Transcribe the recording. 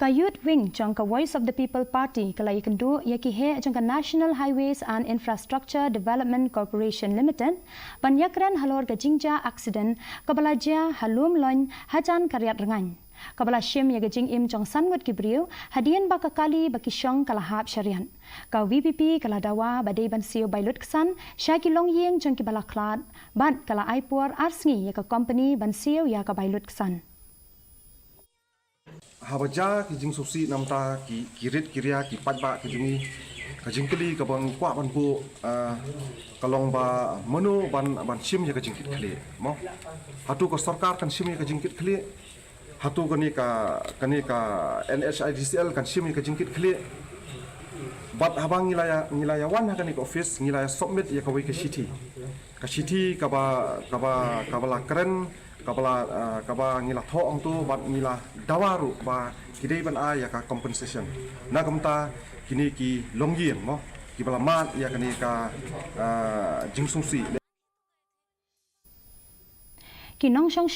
Ka Youth Wing jong ka Voice of the People Party kalai kendu ya ki he jong ka National Highways and Infrastructure Development Corporation Limited banyakran halor ka jingja accident kabalaja halum lon hajan karyat rengan. Kabala shim ya gajing im jong sanwat kibriu hadian baka kali baki syong kalahap syarian. Ka VPP kala dawa badai ban siu bailut kesan syaki long yeng jong ki bala klat ban kala aipur arsngi ya ka company ban siu ya ka bailut kesan. Habaja ki jing susi namta ki kirit kiria ki patba ki jingi ka jingkeli ka bang kwa ban bu kalong ba menu ban sim ya ka jingkit khli mo hatu ko sarkar kan sim ya ka jingkit khli hatu kani ka NHIDCL kan sim ya ka jingkit khli bat habang ngilaya wan ha kani ka office ngilaya submit ya ka wi ka city ka ba keren kaba ngila tho ang tu bat ngila dawaru ba kidai ban a ya ka compensation na kamta kini ki longian mo ki bala mat ya kani ka jingsungsi Ki nong shong